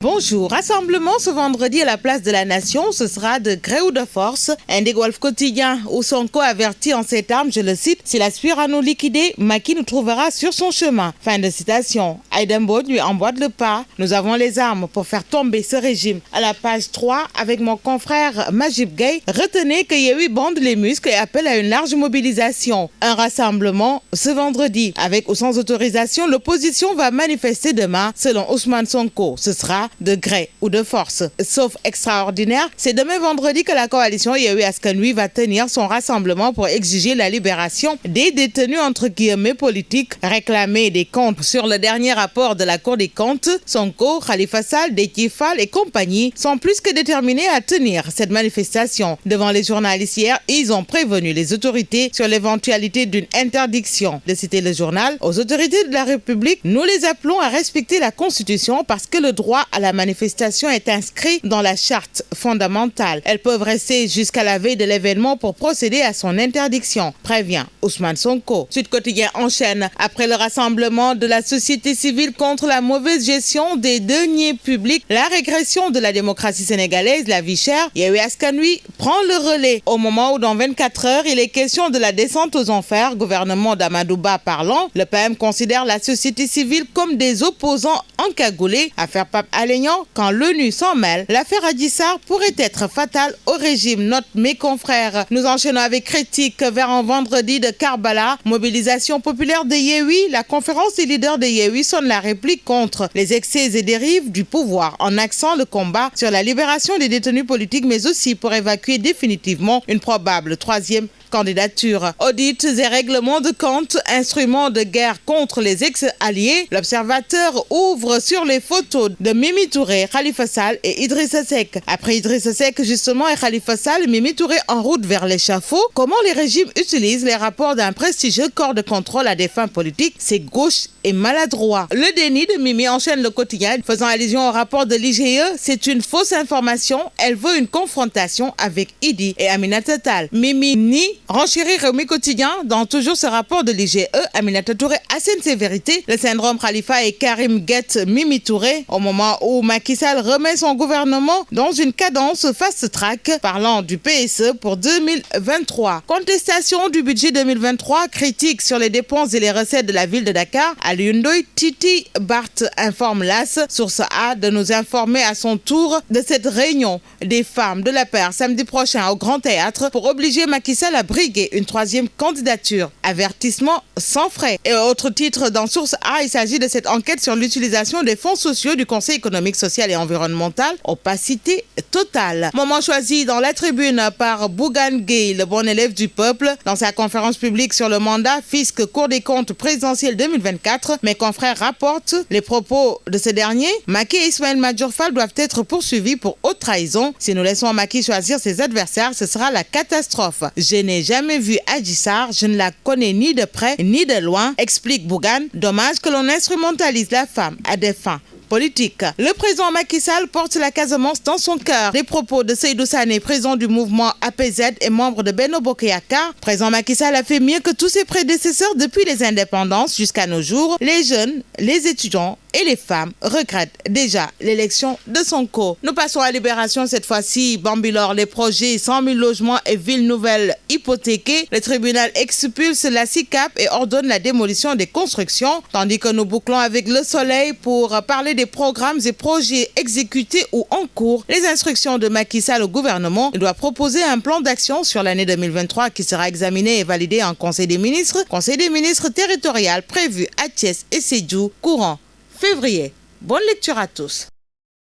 Bonjour, rassemblement ce vendredi à la place de la Nation, ce sera de gré ou de force. Indique Walf Quotidien où Sonko avertit en ces termes, je le cite, s'il aspire à nous liquider, Macky nous trouvera sur son chemin. Fin de citation. Aïda Mbodj lui emboîte le pas. Nous avons les armes pour faire tomber ce régime. À la page 3, avec mon confrère Majib Gay, retenez que Yewwi bande les muscles et appelle à une large mobilisation. Un rassemblement ce vendredi. Avec ou sans autorisation, l'opposition va manifester demain, selon Ousmane Sonko. Ce sera de gré ou de force. Sauf extraordinaire, c'est demain vendredi que la coalition Yewwi Askan Wi va tenir son rassemblement pour exiger la libération des détenus entre guillemets politiques, réclamer des comptes sur le dernier rapport de la Cour des comptes. Sonko, Khalifa Sall, Déthié Fall et compagnie sont plus que déterminés à tenir cette manifestation. Devant les journalistes hier, ils ont prévenu les autorités sur l'éventualité d'une interdiction. De citer le journal, aux autorités de la République, nous les appelons à respecter la Constitution parce que le droit à la manifestation est inscrit dans la charte fondamentale. Elles peuvent rester jusqu'à la veille de l'événement pour procéder à son interdiction, prévient Ousmane Sonko. Sud Quotidien enchaîne. Après le rassemblement de la société civile contre la mauvaise gestion des deniers publics, la régression de la démocratie sénégalaise, la vie chère, Yewwi Askan Wi prend le relais. Au moment où dans 24 heures, il est question de la descente aux enfers, gouvernement d'Amadou Ba parlant, le PM considère la société civile comme des opposants encagoulés. Affaire Pape Alé Niang, quand l'ONU s'en mêle, l'affaire Adji Sarr pourrait être fatale au régime. Note mes confrères. Nous enchaînons avec critique vers un vendredi de Karbala. Mobilisation populaire de Yewwi. La conférence des leaders de Yewwi sonne la réplique contre les excès et dérives du pouvoir en axant le combat sur la libération des détenus politiques, mais aussi pour évacuer définitivement une probable troisième candidature. Audits et règlements de compte, instruments de guerre contre les ex-alliés. L'Observateur ouvre sur les photos de Mimi Touré, Khalifa Sall et Idrissa Seck. Après Idrissa Seck justement et Khalifa Sall, Mimi Touré en route vers l'échafaud. Comment les régimes utilisent les rapports d'un prestigieux corps de contrôle à des fins politiques, c'est gauche et maladroit. Le déni de Mimi enchaîne le quotidien, faisant allusion au rapport de l'IGE. C'est une fausse information. Elle veut une confrontation avec Idi et Aminata Tall. Mimi nie renchérir Rewmi Quotidien dans toujours ce rapport de l'IGE. Aminata Touré assène ses vérités. Le syndrome Khalifa et Karim guettent Mimi Touré au moment où Macky Sall remet son gouvernement dans une cadence fast-track, parlant du PSE pour 2023. Contestation du budget 2023, critique sur les dépenses et les recettes de la ville de Dakar. Alioune Ndoye, Titi Barth informe l'AS. Source A de nous informer à son tour de cette réunion des femmes de la paire samedi prochain au Grand Théâtre pour obliger Macky Sall à briguer une troisième candidature. Avertissement sans frais. Et autre titre dans Source A, il s'agit de cette enquête sur l'utilisation des fonds sociaux du Conseil économique, social et environnemental. Opacité totale. Moment choisi dans la tribune par Bougane Gueye, le bon élève du peuple. Dans sa conférence publique sur le mandat fisc Cour des comptes présidentiel 2024, mes confrères rapportent les propos de ce dernier. Macky et Ismaël Madior Fall doivent être poursuivis pour haute trahison. Si nous laissons Macky choisir ses adversaires, ce sera la catastrophe. Je n'ai jamais vu Adji Sarr, je ne la connais ni de près ni de loin, explique Bougane. Dommage que l'on instrumentalise la femme à des fins politique. Le président Macky Sall porte la Casamance dans son cœur. Les propos de Seydou Sané, président du mouvement APZ et membre de Benno Bokk Yakaar. Président Macky Sall a fait mieux que tous ses prédécesseurs depuis les indépendances jusqu'à nos jours. Les jeunes, les étudiants et les femmes regrettent déjà l'élection de Sonko. Nous passons à Libération cette fois-ci. Bambilor, les projets 100 000 logements et villes nouvelles hypothéquées. Le tribunal expulse la SICAP et ordonne la démolition des constructions. Tandis que nous bouclons avec Le Soleil pour parler des programmes et projets exécutés ou en cours. Les instructions de Macky Sall au gouvernement. Il doit proposer un plan d'action sur l'année 2023 qui sera examiné et validé en Conseil des ministres. Conseil des ministres territorial prévu à Thiès et Sédhiou courant février. Bonne lecture à tous.